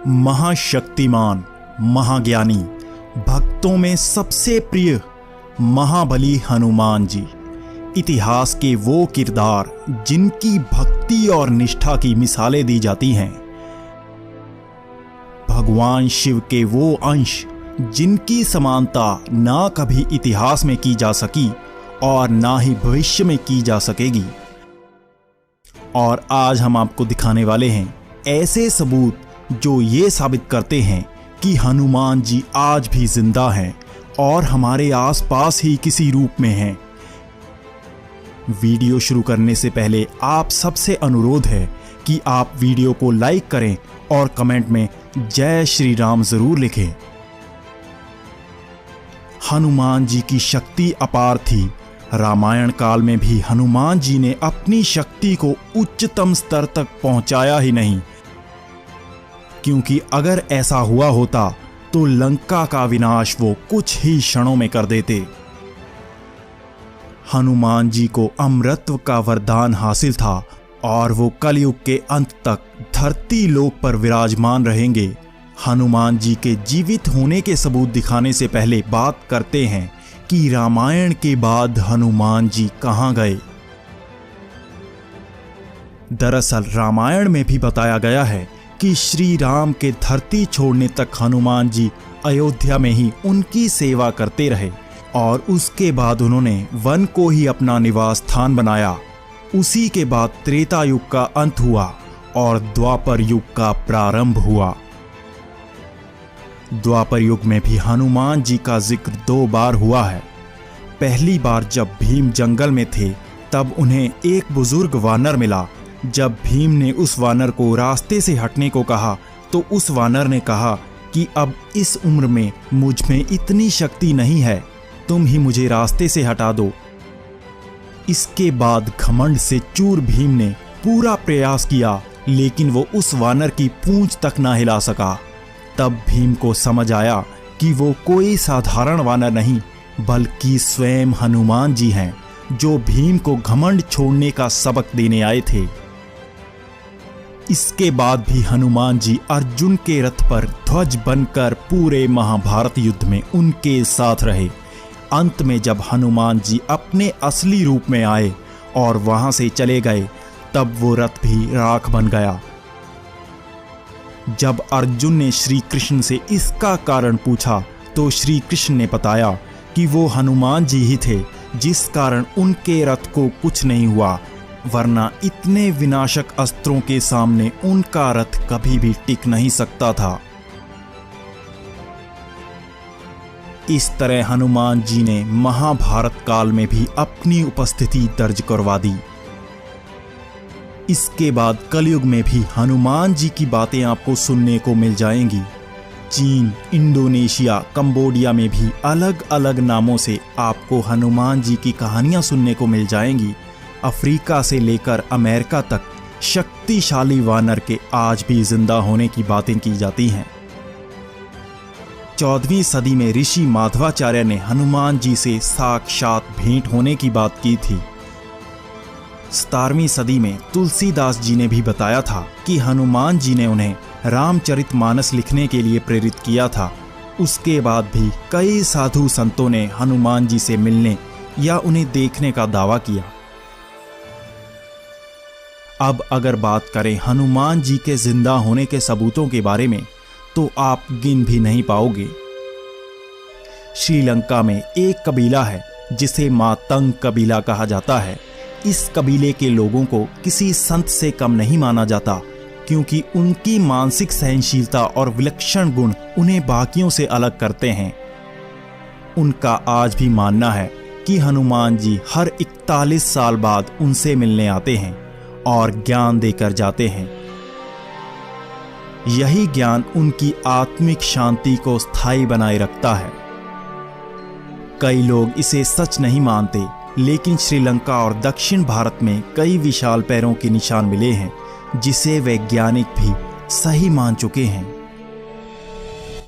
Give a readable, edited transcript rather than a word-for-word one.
महाशक्तिमान, महाज्ञानी, भक्तों में सबसे प्रिय महाबली हनुमान जी, इतिहास के वो किरदार जिनकी भक्ति और निष्ठा की मिसालें दी जाती हैं। भगवान शिव के वो अंश जिनकी समानता ना कभी इतिहास में की जा सकी और ना ही भविष्य में की जा सकेगी। और आज हम आपको दिखाने वाले हैं ऐसे सबूत जो ये साबित करते हैं कि हनुमान जी आज भी जिंदा हैं और हमारे आसपास ही किसी रूप में हैं। वीडियो शुरू करने से पहले आप सबसे अनुरोध है कि आप वीडियो को लाइक करें और कमेंट में जय श्री राम जरूर लिखें। हनुमान जी की शक्ति अपार थी। रामायण काल में भी हनुमान जी ने अपनी शक्ति को उच्चतम स्तर तक पहुंचाया ही नहीं, क्योंकि अगर ऐसा हुआ होता तो लंका का विनाश वो कुछ ही क्षणों में कर देते। हनुमान जी को अमरत्व का वरदान हासिल था और वो कलयुग के अंत तक धरती लोक पर विराजमान रहेंगे। हनुमान जी के जीवित होने के सबूत दिखाने से पहले बात करते हैं कि रामायण के बाद हनुमान जी कहां गए। दरअसल रामायण में भी बताया गया है कि श्री राम के धरती छोड़ने तक हनुमान जी अयोध्या में ही उनकी सेवा करते रहे और उसके बाद उन्होंने वन को ही अपना निवास स्थान बनाया। उसी के बाद त्रेता युग का अंत हुआ और द्वापर युग का प्रारंभ हुआ। द्वापर युग में भी हनुमान जी का जिक्र 2 बार हुआ है। पहली बार जब भीम जंगल में थे तब उन्हें एक बुजुर्ग वानर मिला। जब भीम ने उस वानर को रास्ते से हटने को कहा तो उस वानर ने कहा कि अब इस उम्र में मुझ में इतनी शक्ति नहीं है, तुम ही मुझे रास्ते से हटा दो। इसके बाद घमंड से चूर भीम ने पूरा प्रयास किया, लेकिन वो उस वानर की पूंछ तक ना हिला सका। तब भीम को समझ आया कि वो कोई साधारण वानर नहीं बल्कि स्वयं हनुमान जी हैं, जो भीम को घमंड छोड़ने का सबक देने आए थे। इसके बाद भी हनुमान जी अर्जुन के रथ पर ध्वज बनकर पूरे महाभारत युद्ध में उनके साथ रहे। अंत में जब हनुमान जी अपने असली रूप में आए और वहां से चले गए तब वो रथ भी राख बन गया। जब अर्जुन ने श्री कृष्ण से इसका कारण पूछा तो श्री कृष्ण ने बताया कि वो हनुमान जी ही थे जिस कारण उनके रथ को कुछ नहीं हुआ, वरना इतने विनाशक अस्त्रों के सामने उनका रथ कभी भी टिक नहीं सकता था। इस तरह हनुमान जी ने महाभारत काल में भी अपनी उपस्थिति दर्ज करवा दी। इसके बाद कलयुग में भी हनुमान जी की बातें आपको सुनने को मिल जाएंगी। चीन, इंडोनेशिया, कंबोडिया में भी अलग अलग नामों से आपको हनुमान जी की कहानियां सुनने को मिल जाएंगी। अफ्रीका से लेकर अमेरिका तक शक्तिशाली वानर के आज भी जिंदा होने की बातें की जाती हैं। 14वीं सदी में ऋषि माधवाचार्य ने हनुमान जी से साक्षात भेंट होने की बात की थी। 17वीं सदी में तुलसीदास जी ने भी बताया था कि हनुमान जी ने उन्हें रामचरितमानस लिखने के लिए प्रेरित किया था। उसके बाद भी कई साधु संतों ने हनुमान जी से मिलने या उन्हें देखने का दावा किया। अब अगर बात करें हनुमान जी के जिंदा होने के सबूतों के बारे में तो आप गिन भी नहीं पाओगे। श्रीलंका में एक कबीला है जिसे मातंग कबीला कहा जाता है। इस कबीले के लोगों को किसी संत से कम नहीं माना जाता, क्योंकि उनकी मानसिक सहनशीलता और विलक्षण गुण उन्हें बाकियों से अलग करते हैं। उनका आज भी मानना है कि हनुमान जी हर 41 साल बाद उनसे मिलने आते हैं और ज्ञान देकर जाते हैं। यही ज्ञान उनकी आत्मिक शांति को स्थायी बनाए रखता है। कई लोग इसे सच नहीं मानते, लेकिन श्रीलंका और दक्षिण भारत में कई विशाल पैरों के निशान मिले हैं, जिसे वैज्ञानिक भी सही मान चुके हैं।